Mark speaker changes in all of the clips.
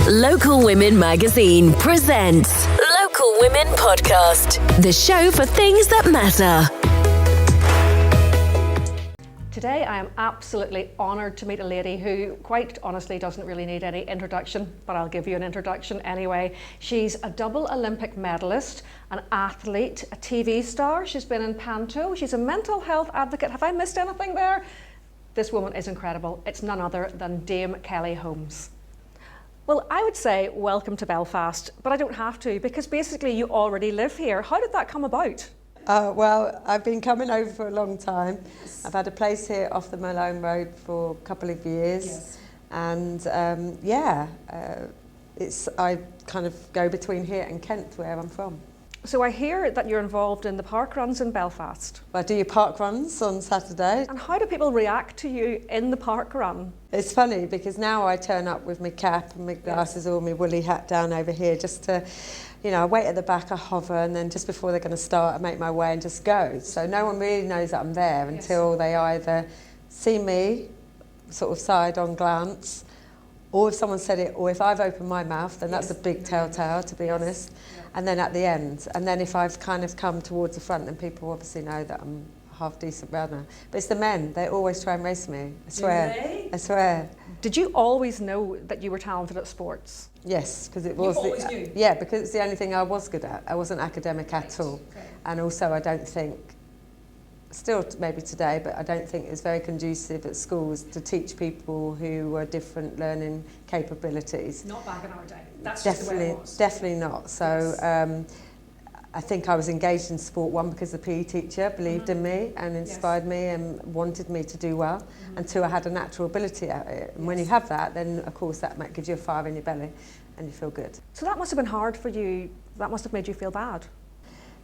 Speaker 1: Local Women Magazine presents Local Women Podcast, the show for things that matter.
Speaker 2: Today I am absolutely honoured to meet a lady who quite honestly doesn't really need any introduction, but I'll give you an introduction anyway. She's a double Olympic medalist, an athlete, a TV star. She's been in Panto. She's a mental health advocate. Have I missed anything there? This woman is incredible. It's none other than Dame Kelly Holmes. Well, I would say welcome to Belfast, but I don't have to because basically you already live here. How did that come about?
Speaker 3: Well, I've been coming over for a long time. Yes. I've had a place here off the Malone Road for a couple of years. Yes. And I kind of go between here and Kent, where I'm from.
Speaker 2: So I hear that you're involved in the park runs in Belfast.
Speaker 3: I do your park runs on Saturday.
Speaker 2: And how do people react to you in the park run?
Speaker 3: It's funny because now I turn up with my cap and my glasses or my woolly hat down over here just to, I wait at the back, I hover, and then just before they're going to start, I make my way and just go. So no one really knows that I'm there until they either see me, sort of side-on glance, or if someone said it, or if I've opened my mouth, then that's a big telltale, to be honest. And then at the end, and then if I've kind of come towards the front, then people obviously know that I'm a half-decent runner. But it's the men, they always try and race me, I swear.
Speaker 2: Really?
Speaker 3: I swear.
Speaker 2: Did you always know that you were talented at sports?
Speaker 3: Yes, because it was.
Speaker 2: You always knew?
Speaker 3: Yeah, because it's the only thing I was good at. I wasn't academic at all. Okay. And also I don't think, still maybe today, but I don't think it's very conducive at schools to teach people who were different learning capabilities.
Speaker 2: Not back in our day. That's
Speaker 3: definitely,
Speaker 2: just the way it was.
Speaker 3: Definitely not. So I think I was engaged in sport, one, because the PE teacher believed in me and inspired me and wanted me to do well, and two, I had a natural ability at it. And when you have that, then of course that gives you a fire in your belly and you feel good.
Speaker 2: So that must have been hard for you. That must have made you feel bad.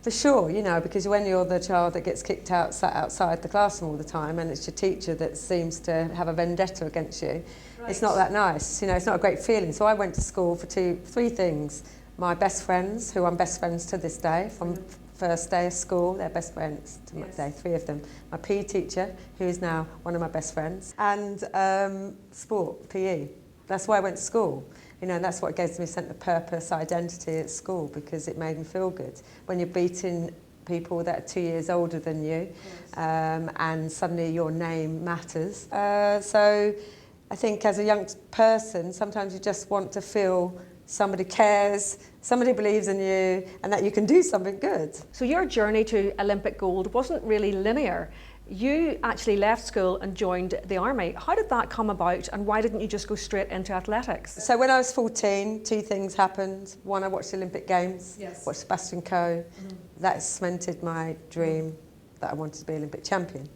Speaker 3: For sure, because when you're the child that gets kicked out, sat outside the classroom all the time, and it's your teacher that seems to have a vendetta against you, it's not that nice. It's not a great feeling. So I went to school for three things. My best friends, who I'm best friends to this day, from first day of school, they're best friends to my day, three of them. My PE teacher, who is now one of my best friends, and sport, PE. That's why I went to school. And that's what gave me a sense of purpose, identity at school, because it made me feel good. When you're beating people that are 2 years older than you, and suddenly your name matters. So I think as a young person, sometimes you just want to feel somebody cares, somebody believes in you, and that you can do something good.
Speaker 2: So your journey to Olympic gold wasn't really linear. You actually left school and joined the army. How did that come about, and why didn't you just go straight into athletics?
Speaker 3: So when I was 14, two things happened. One, I watched the Olympic Games, watched Sebastian Coe. That cemented my dream that I wanted to be Olympic champion.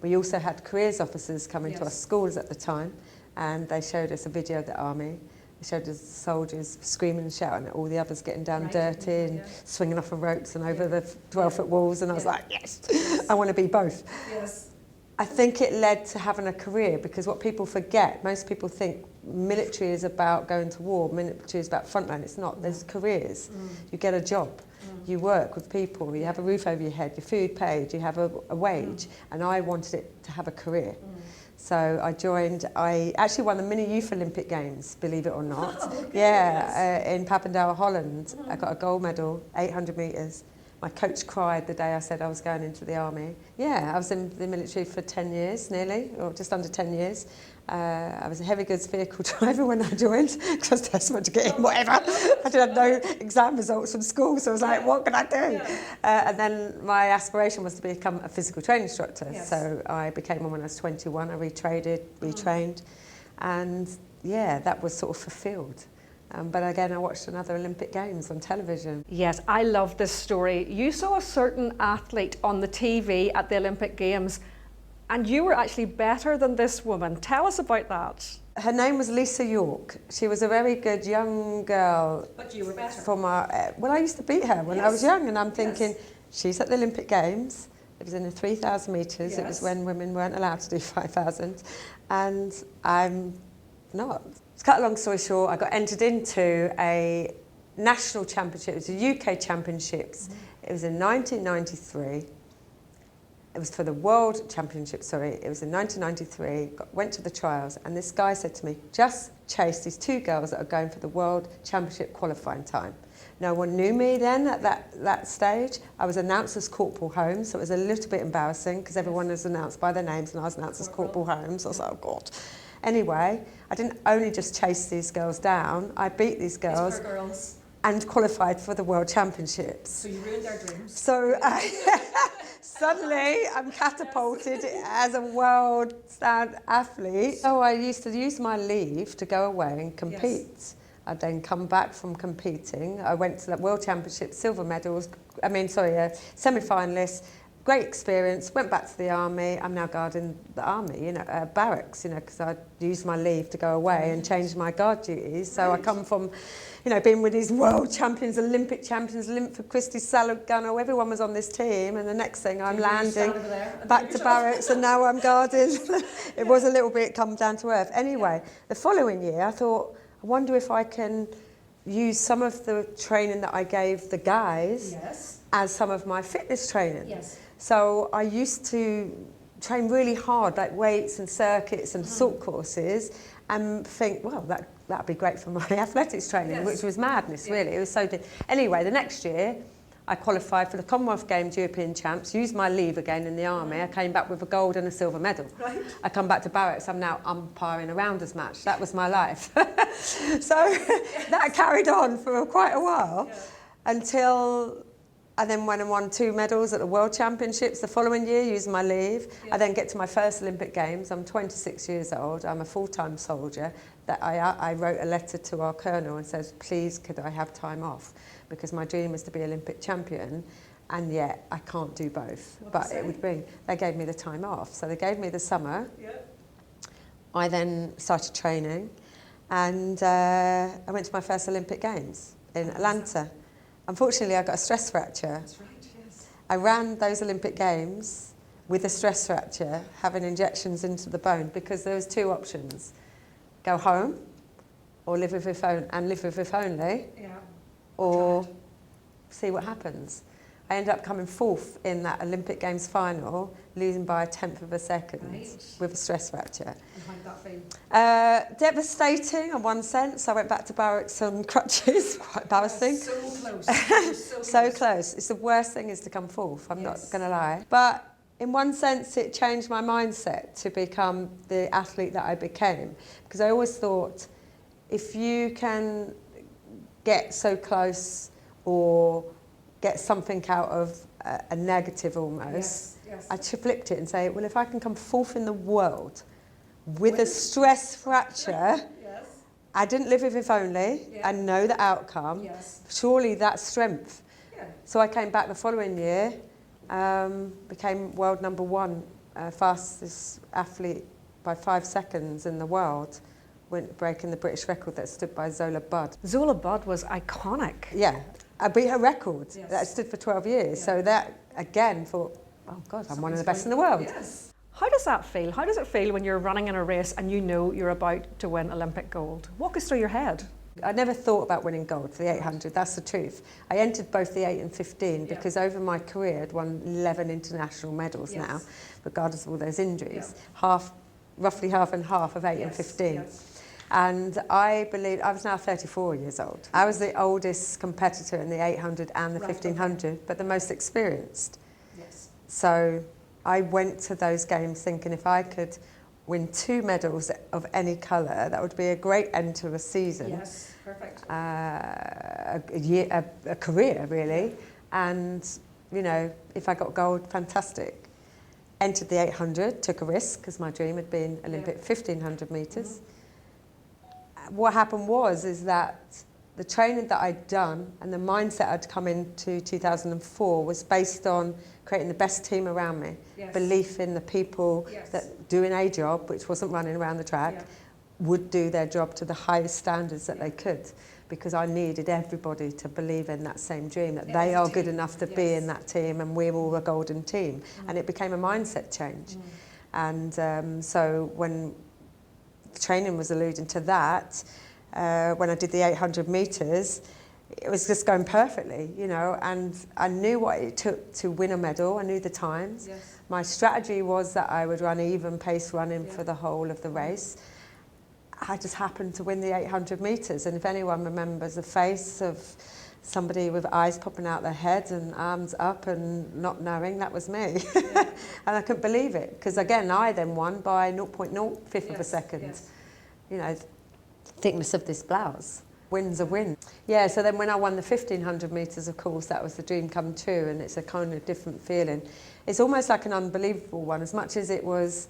Speaker 3: We also had careers officers coming to our schools at the time, and they showed us a video of the army. They showed us soldiers screaming and shouting at all the others, getting down dirty and swinging off of ropes and over the 12-foot walls, and I was like, yes, I want to be both. I think it led to having a career, because what people forget, most people think military is about going to war, military is about frontline. It's not. There's careers. You get a job. You work with people. You have a roof over your head. Your food paid. You have a wage. And I wanted it to have a career. So I joined. I actually won the Mini Youth Olympic Games, believe it or not. In Papendale, Holland. I got a gold medal, 800 metres. My coach cried the day I said I was going into the army. I was in the military for 10 years, nearly, or just under 10 years. I was a heavy goods vehicle driver when I joined, because I was desperate to get in, whatever. I had no exam results from school, so I was like, what can I do? And then my aspiration was to become a physical training instructor. So I became one when I was 21. I retrained, and that was sort of fulfilled. But again, I watched another Olympic Games on television.
Speaker 2: Yes, I love this story. You saw a certain athlete on the TV at the Olympic Games, and you were actually better than this woman. Tell us about that.
Speaker 3: Her name was Lisa York. She was a very good young girl.
Speaker 2: But you were better.
Speaker 3: I used to beat her when I was young, and I'm thinking, she's at the Olympic Games. It was in the 3,000 metres. It was when women weren't allowed to do 5,000. And I'm not. To cut a long story short, I got entered into a national championship. It was the UK Championships. It was in 1993. It was for the World Championship, sorry. It was in 1993, went to the trials, and this guy said to me, just chase these 2 girls that are going for the World Championship qualifying time. No one knew me then at that stage. I was announced as Corporal Holmes, so it was a little bit embarrassing because everyone was announced by their names and I was announced as Corporal Holmes. I was like, oh God. Anyway, I didn't only just chase these girls down, I beat these girls. And qualified for the World Championships.
Speaker 2: So you ruined their dreams.
Speaker 3: So suddenly I'm catapulted as a world stand athlete. So I used to use my leave to go away and compete. Yes. I'd then come back from competing. I went to the World Championships, silver medals, semi-finalist, great experience, went back to the army. I'm now guarding the army, barracks, because I used my leave to go away and change my guard duties. So I come from, being with these world champions, Olympic champions, for Christy Salad Gunner, everyone was on this team, and the next thing I'm landing back to barracks, and now I'm guarding. It was a little bit come down to earth. Anyway, the following year I thought, I wonder if I can use some of the training that I gave the guys as some of my fitness training. Yes. So I used to train really hard, like weights and circuits and salt courses, and think, well, that'd be great for my athletics training, which was madness, really. It was so good. Anyway, the next year, I qualified for the Commonwealth Games European Champs, used my leave again in the army. I came back with a gold and a silver medal. Right. I come back to barracks, I'm now umpiring a rounders match. That was my life. So that carried on for quite a while until I then went and won 2 medals at the World Championships the following year, using my leave. I then get to my first Olympic Games. I'm 26 years old. I'm a full-time soldier. That I wrote a letter to our colonel and said, please, could I have time off? Because my dream is to be Olympic champion, and yet I can't do both. They gave me the time off. So they gave me the summer. I then started training, and I went to my first Olympic Games in Atlanta. Unfortunately, I got a stress fracture. That's right, yes. I ran those Olympic Games with a stress fracture, having injections into the bone, because there was 2 options. Go home, or live with if only, or see what happens. I ended up coming 4th in that Olympic Games final, losing by 1/10 of a second with a stress fracture.
Speaker 2: And how did that feel?
Speaker 3: Devastating in one sense. I went back to barracks on crutches, quite embarrassing.
Speaker 2: So close.
Speaker 3: So close. It's the worst thing is to come 4th, I'm not going to lie. But in one sense, it changed my mindset to become the athlete that I became. Because I always thought, if you can get so close or get something out of a negative almost, I flipped it and say, well, if I can come 4th in the world with a stress fracture, I didn't live with if only, I know the outcome, surely that's strength. So I came back the following year, became world #1, fastest athlete by 5 seconds in the world, breaking the British record that stood by Zola Budd.
Speaker 2: Zola Budd was iconic.
Speaker 3: Yeah, I beat her record that stood for 12 years. So that, again, thought, oh God, I'm one of the best in the world.
Speaker 2: Yes. How does that feel? How does it feel when you're running in a race and you know you're about to win Olympic gold? Walk us through your head.
Speaker 3: I never thought about winning gold for the 800, that's the truth. I entered both the 8 and 15 because over my career I'd won 11 international medals now, regardless of all those injuries. Roughly half and half of 8 and 15. And I believe, I was now 34 years old. I was the oldest competitor in the 800 and the 1500, but the most experienced. So I went to those games thinking if I could win 2 medals of any colour, that would be a great end to a season.
Speaker 2: Yes, perfect.
Speaker 3: A career, really. And, if I got gold, fantastic. Entered the 800, took a risk, because my dream had been Olympic 1500 metres. What happened is that the training that I'd done and the mindset I'd come into 2004 was based on creating the best team around me, belief in the people that doing a job, which wasn't running around the track, would do their job to the highest standards that they could, because I needed everybody to believe in that same dream, that they are good enough to be in that team and we're all a golden team. And it became a mindset change. And so when training was alluding to that, when I did the 800 metres, it was just going perfectly, and I knew what it took to win a medal. I knew the times. My strategy was that I would run even pace running for the whole of the race. I just happened to win the 800 metres, and if anyone remembers the face of somebody with eyes popping out their head and arms up and not knowing, that was me. Yeah. And I couldn't believe it, because again, I then won by 0.05 of a second. Yes. You know, thickness of this blouse. Win's a win. Yeah, so then when I won the 1500 metres, of course, that was the dream come true, and it's a kind of different feeling. It's almost like an unbelievable one, as much as it was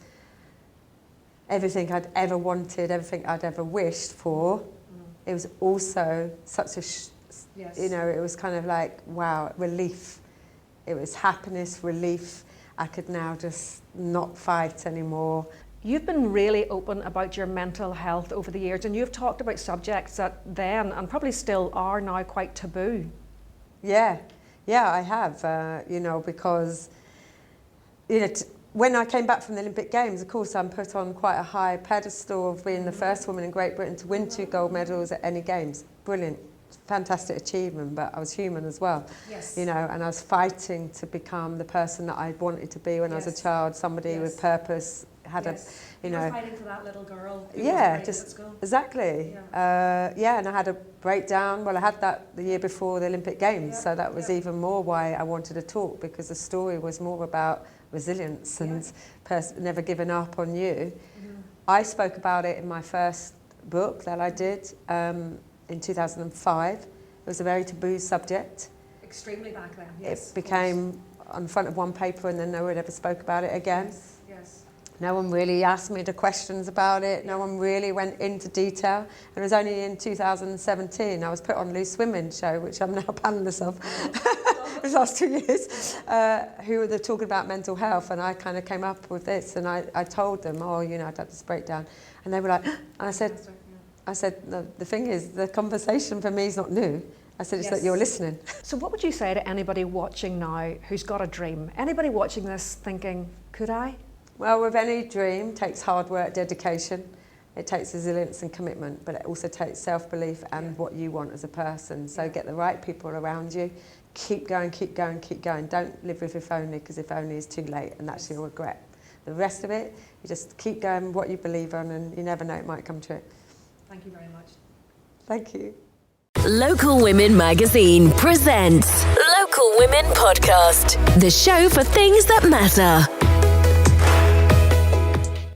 Speaker 3: everything I'd ever wanted, everything I'd ever wished for. It was also such a, you know, it was kind of like, wow, relief. It was happiness, relief. I could now just not fight anymore.
Speaker 2: You've been really open about your mental health over the years, and you've talked about subjects that then, and probably still are now, quite taboo.
Speaker 3: Yeah, I have, you know, because, you know, when I came back from the Olympic Games, of course, I'm put on quite a high pedestal of being the first woman in Great Britain to win 2 gold medals at any Games. Brilliant, fantastic achievement, but I was human as well. Yes. You know, and I was fighting to become the person that I wanted to be when I was a child, somebody with purpose, had a, you know...
Speaker 2: fighting for that little girl.
Speaker 3: Yeah, just exactly. Yeah. And I had a breakdown. Well, I had that the year before the Olympic Games, so that was even more why I wanted to talk, because the story was more about resilience and never giving up on you. I spoke about it in my first book that I did in 2005. It was a very taboo subject.
Speaker 2: Extremely back then, yes.
Speaker 3: It became on front of one paper, and then no one ever spoke about it again. Yes. No one really asked me the questions about it. No one really went into detail. And it was only in 2017 I was put on Loose Women's show, which I'm now panellist of, the last 2 years, who were talking about mental health, and I kind of came up with this, and I told them, oh, you know, I'd had this breakdown, and they were like, and I said, the thing is, the conversation for me is not new. I said, it's that you're listening.
Speaker 2: So what would you say to anybody watching now who's got a dream? Anybody watching this thinking, could I?
Speaker 3: Well, with any dream, it takes hard work, dedication. It takes resilience and commitment, but it also takes self-belief and what you want as a person. So get the right people around you. Keep going, keep going, keep going. Don't live with if only, because if only is too late, and that's your regret. The rest of it, you just keep going with what you believe on, and you never know, it might come true.
Speaker 2: Thank you very much.
Speaker 3: Thank you.
Speaker 1: Local Women Magazine presents Local Women Podcast, the show for things that matter.